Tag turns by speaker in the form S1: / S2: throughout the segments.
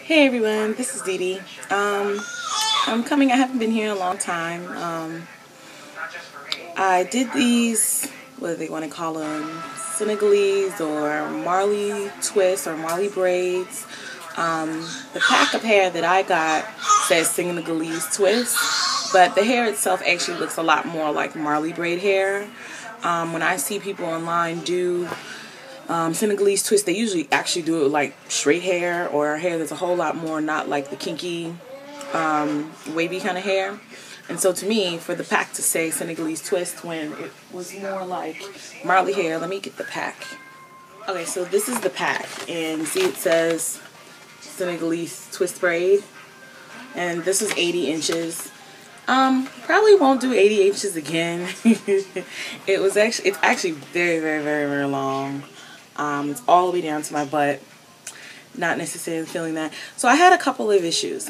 S1: Hey everyone, this is Dee Dee. I haven't been here in a long time. I did these, what do they want to call them? Senegalese or Marley Twists or Marley Braids. The pack of hair that I got says Senegalese Twists, but the hair itself actually looks a lot more like Marley braid hair. When I see people online do Senegalese twist, they usually actually do it like straight hair or hair that's a whole lot more not like the kinky, wavy kind of hair. And so to me, for the pack to say Senegalese twist when it was more like Marley hair, let me get the pack. Okay, so this is the pack, and see it says Senegalese twist braid, and this is 80 inches. Probably won't do 80 inches again. It's actually very, very, very, very long. It's all the way down to my butt. Not necessarily feeling that. So I had a couple of issues.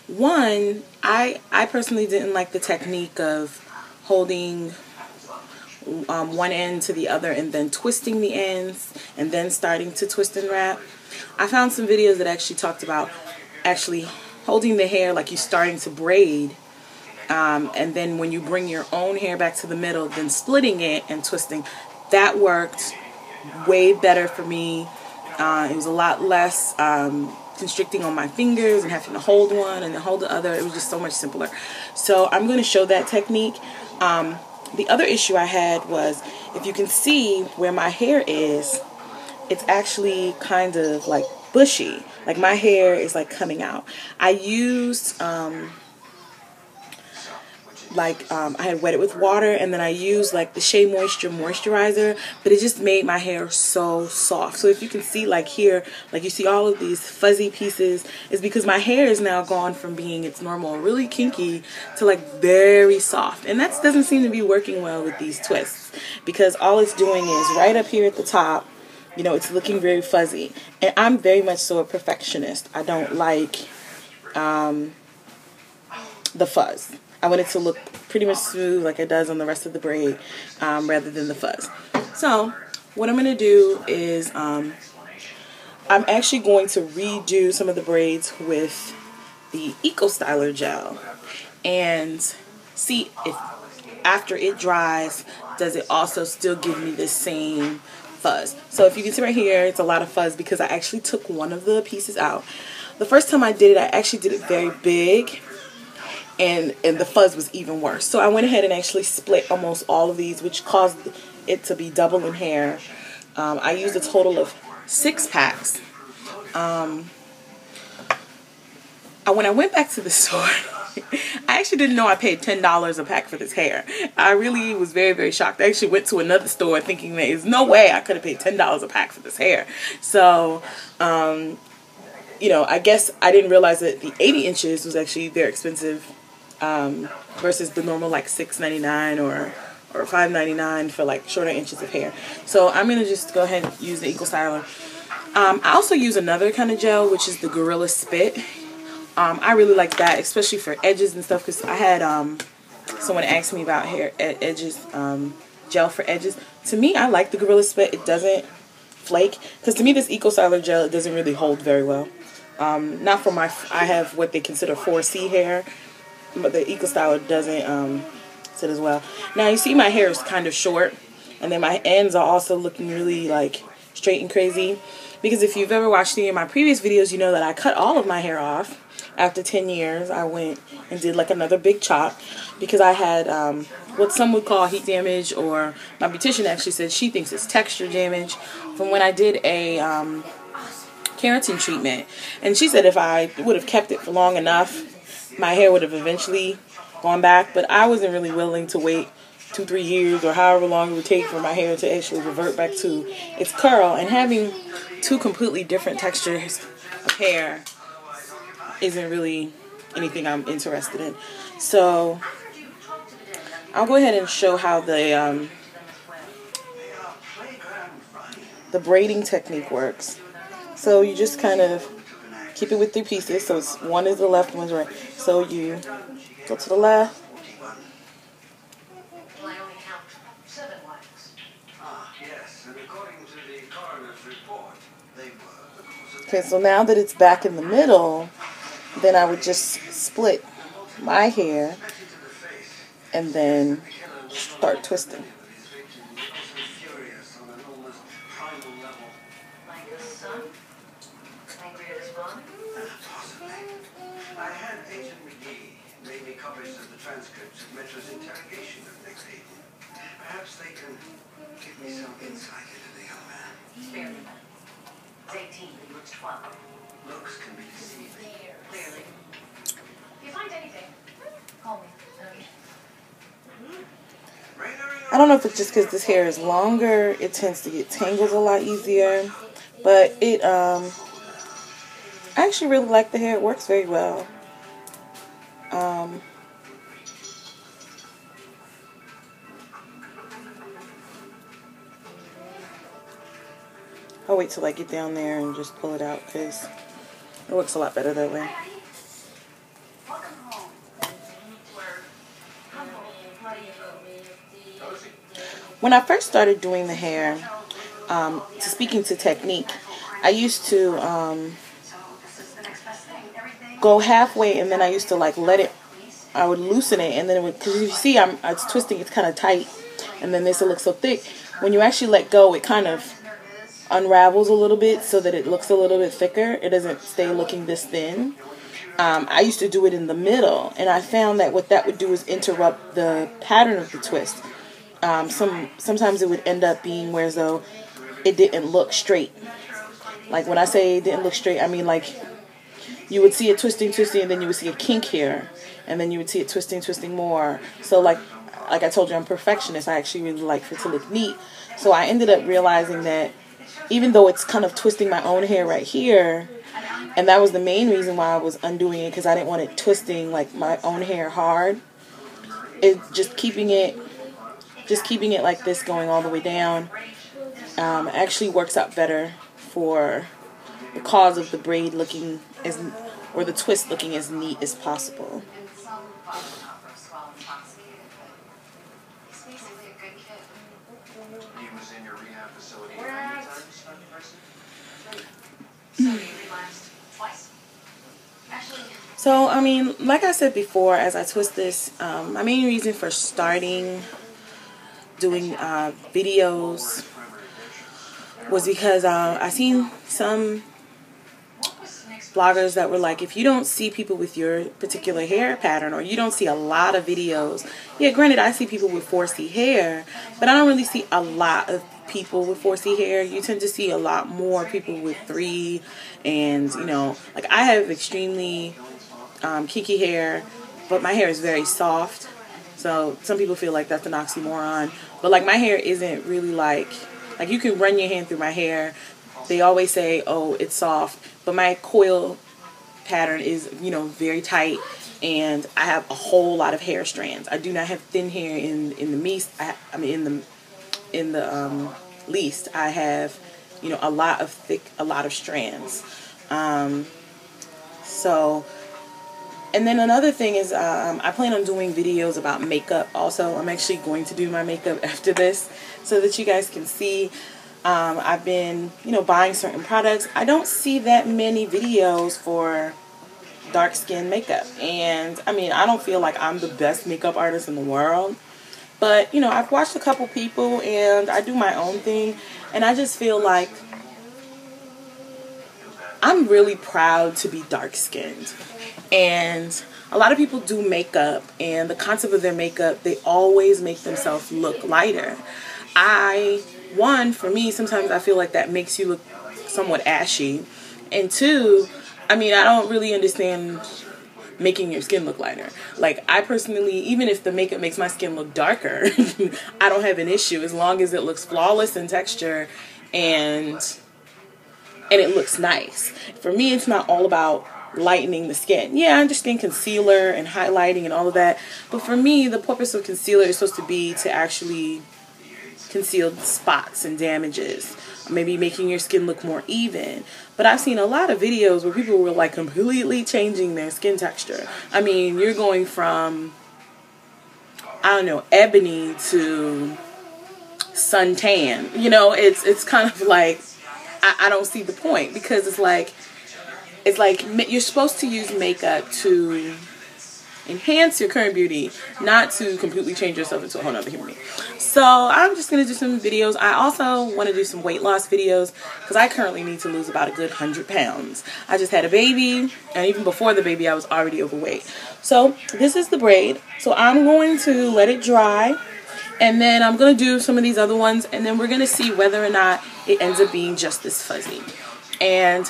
S1: One, I personally didn't like the technique of holding one end to the other and then twisting the ends and then starting to twist and wrap. I found some videos that actually talked about actually holding the hair like you're starting to braid, and then when you bring your own hair back to the middle, then splitting it and twisting. That worked way better for me. It was a lot less constricting on my fingers and having to hold one and then hold the other. It was just so much simpler. So I'm going to show that technique. The other issue I had was, if you can see where my hair is, it's actually kind of like bushy. Like my hair is like coming out. I used I had wet it with water, and then I used like the Shea Moisture moisturizer, but it just made my hair so soft. So if you can see like here, like you see all of these fuzzy pieces, is because my hair is now gone from being its normal really kinky to like very soft, and that doesn't seem to be working well with these twists, because all it's doing is right up here at the top, you know, it's looking very fuzzy, and I'm very much so a perfectionist. I don't like the fuzz. I want it to look pretty much smooth like it does on the rest of the braid, rather than the fuzz. So what I'm going to do is I'm actually going to redo some of the braids with the Eco Styler gel and see if after it dries, does it also still give me the same fuzz. So if you can see right here, it's a lot of fuzz because I actually took one of the pieces out. The first time I did it, I actually did it very big, and the fuzz was even worse. So I went ahead and actually split almost all of these, which caused it to be double in hair. I used a total of 6 packs. When I went back to the store, I actually didn't know I paid $10 a pack for this hair. I really was very, very shocked. I actually went to another store thinking that there's no way I could have paid $10 a pack for this hair. So, you know, I guess I didn't realize that the 80 inches was actually very expensive, versus the normal like $6.99 or $5.99 for like shorter inches of hair. So I'm going to just go ahead and use the Eco Styler. I also use another kind of gel, which is the Gorilla Spit. I really like that, especially for edges and stuff, because I had someone ask me about hair edges, gel for edges. To me, I like the Gorilla Spit. It doesn't flake, because to me this Eco Styler gel, it doesn't really hold very well. Not for my, I have what they consider 4C hair, but the Eco Styler doesn't sit as well. Now you see my hair is kind of short, and then my ends are also looking really like straight and crazy, because if you've ever watched any of my previous videos, you know that I cut all of my hair off. After 10 years, I went and did like another big chop, because I had what some would call heat damage, or my beautician actually said she thinks it's texture damage from when I did a keratin treatment. And she said if I would have kept it for long enough, my hair would have eventually gone back, but I wasn't really willing to wait 2-3 years or however long it would take for my hair to actually revert back to its curl. And having two completely different textures of hair isn't really anything I'm interested in. So I'll go ahead and show how the braiding technique works. So you just kind of keep it with 3 pieces. So it's, one is the left, one's right. So you go to the left, Okay, so now that it's back in the middle, then I would just split my hair and then start twisting.
S2: I had Agent McGee make me copies of the transcripts of Metro's interrogation of Nick Hayden. Perhaps they can give me some insight into the young man.
S3: He's barely met. He's 18, but he looks 12.
S2: Looks can be deceiving.
S3: Clearly. If you find anything, call me.
S1: I don't know if it's just because this hair is longer, it tends to get tangled a lot easier, but it, I actually really like the hair. It works very well. I'll wait till I get down there and just pull it out because it works a lot better that way. When I first started doing the hair, speaking to technique, I used to go halfway and then I used to like let it, I would loosen it and then it would, because you see it's twisting, it's kind of tight, and then this will look so thick. When you actually let go, it kind of unravels a little bit so that it looks a little bit thicker. It doesn't stay looking this thin. I used to do it in the middle, and I found that what that would do is interrupt the pattern of the twist. Sometimes it would end up being where as though it didn't look straight. Like when I say it didn't look straight, I mean like you would see it twisting, and then you would see a kink here, and then you would see it twisting more. So like I told you, I'm a perfectionist. I actually really like for it to look neat. So I ended up realizing that even though it's kind of twisting my own hair right here, and that was the main reason why I was undoing it, because I didn't want it twisting like my own hair hard. It just keeping it like this, going all the way down, actually works out better for the cause of the braid looking or the twist looking as neat as possible.
S2: He was in your rehab facility
S1: So, I mean, like I said before, as I twist this, my main reason for starting doing videos was because I seen some bloggers that were like, if you don't see people with your particular hair pattern, or you don't see a lot of videos, yeah, granted, I see people with 4C hair, but I don't really see a lot of people with 4C hair. You tend to see a lot more people with 3, and, you know, like I have extremely kinky hair, but my hair is very soft, so some people feel like that's an oxymoron, but like my hair isn't really like you can run your hand through my hair. They always say, oh, it's soft, but my coil pattern is, you know, very tight, and I have a whole lot of hair strands. I do not have thin hair in the least. In the least, I have, you know, a lot of strands. So, and then another thing is, I plan on doing videos about makeup also. I'm actually going to do my makeup after this so that you guys can see. I've been, you know, buying certain products. I don't see that many videos for dark skin makeup. And, I mean, I don't feel like I'm the best makeup artist in the world. But, you know, I've watched a couple people and I do my own thing. And I just feel like I'm really proud to be dark skinned. And a lot of people do makeup, and the concept of their makeup, they always make themselves look lighter. For me, sometimes I feel like that makes you look somewhat ashy. And 2, I mean, I don't really understand making your skin look lighter. Like, I personally, even if the makeup makes my skin look darker, I don't have an issue as long as it looks flawless in texture and it looks nice. For me, it's not all about lightening the skin. Yeah, I understand concealer and highlighting and all of that, but for me, the purpose of concealer is supposed to be to actually conceal spots and damages, maybe making your skin look more even. But I've seen a lot of videos where people were like completely changing their skin texture. I mean, you're going from, I don't know, ebony to suntan. You know, it's kind of like, I don't see the point, because it's like you're supposed to use makeup to enhance your current beauty, not to completely change yourself into a whole nother human being. So I'm just gonna do some videos. I also want to do some weight loss videos, because I currently need to lose about a good 100 pounds. I just had a baby, and even before the baby I was already overweight. So this is the braid. So I'm going to let it dry, and then I'm gonna do some of these other ones, and then we're gonna see whether or not it ends up being just this fuzzy. And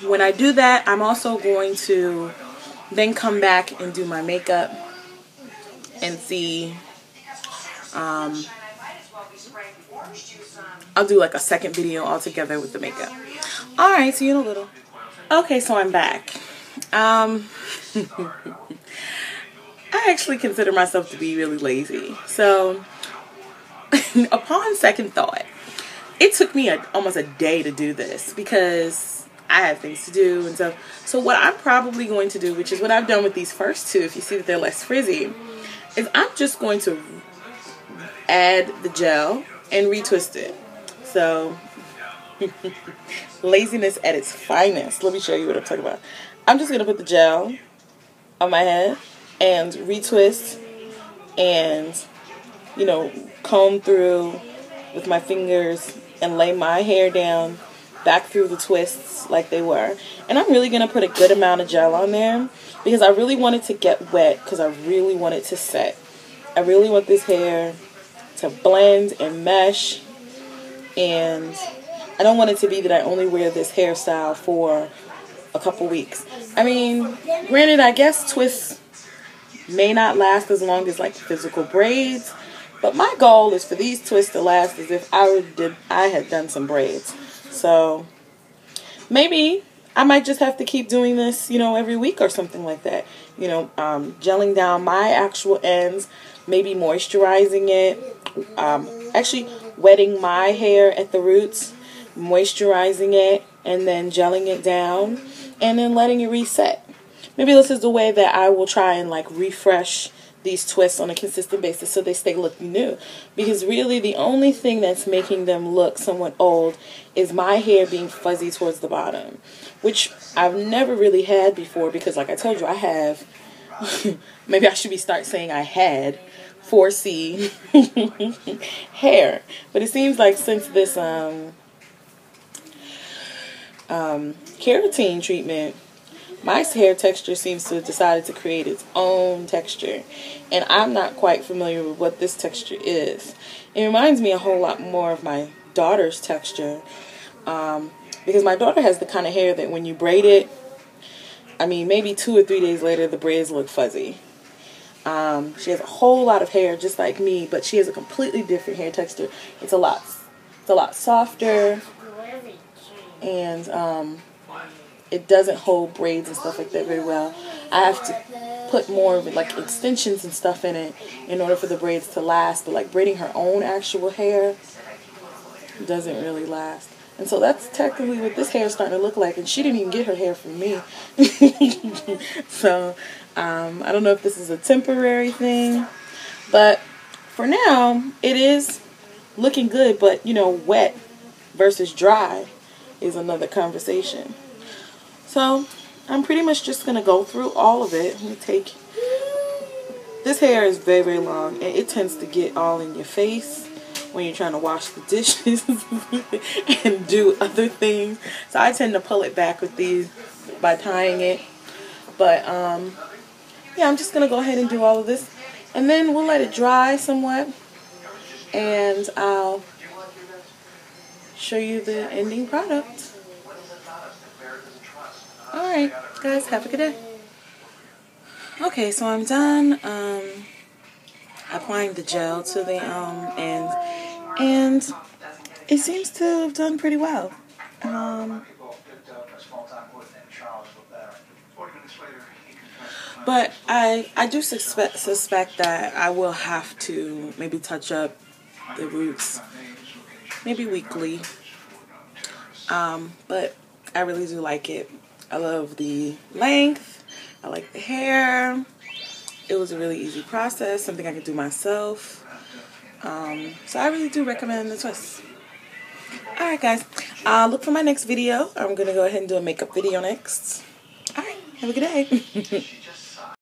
S1: when I do that, I'm also going to then come back and do my makeup and see. I'll do like a second video altogether with the makeup. Alright, see you in a little. Okay, so I'm back. I actually consider myself to be really lazy. So upon second thought, it took me almost a day to do this, because I have things to do and stuff. So what I'm probably going to do, which is what I've done with these first two, if you see that they're less frizzy, is I'm just going to add the gel and retwist it. So laziness at its finest. Let me show you what I'm talking about. I'm just going to put the gel on my head and retwist and, you know, comb through with my fingers and lay my hair down back through the twists like they were. And I'm really going to put a good amount of gel on there, because I really want it to get wet, because I really want it to set. I really want this hair to blend and mesh, and I don't want it to be that I only wear this hairstyle for a couple weeks. I mean, granted, I guess twists may not last as long as like physical braids, but my goal is for these twists to last as if I had done some braids. So maybe I might just have to keep doing this, you know, every week or something like that. You know, gelling down my actual ends, maybe moisturizing it, actually wetting my hair at the roots, moisturizing it, and then gelling it down, and then letting it reset. Maybe this is the way that I will try and like refresh these twists on a consistent basis so they stay looking new. Because really the only thing that's making them look somewhat old is my hair being fuzzy towards the bottom, which I've never really had before, because like I told you, I have maybe I should start saying I had 4C hair. But it seems like since this keratin treatment, my hair texture seems to have decided to create its own texture, and I'm not quite familiar with what this texture is. It reminds me a whole lot more of my daughter's texture, because my daughter has the kind of hair that when you braid it, I mean, maybe 2 or 3 days later, the braids look fuzzy. She has a whole lot of hair just like me, but she has a completely different hair texture. It's a lot softer, and it doesn't hold braids and stuff like that very well. I have to put more of it, like extensions and stuff in it, in order for the braids to last. But like braiding her own actual hair doesn't really last. And so that's technically what this hair is starting to look like. And she didn't even get her hair from me. So I don't know if this is a temporary thing, but for now it is looking good. But you know, wet versus dry is another conversation. So I'm pretty much just going to go through all of it. Let me take, this hair is very, very long, and it tends to get all in your face when you're trying to wash the dishes and do other things. So I tend to pull it back with these by tying it. But yeah, I'm just going to go ahead and do all of this, and then we'll let it dry somewhat, and I'll show you the ending product. Alright, guys, have a good day. Okay, so I'm done applying the gel to the end, and it seems to have done pretty well. But I do suspect that I will have to maybe touch up the roots, maybe weekly. But I really do like it. I love the length. I like the hair. It was a really easy process, something I could do myself. So I really do recommend the twists. Alright guys, Look for my next video. I'm going to go ahead and do a makeup video next. Alright, have a good day.
S2: She just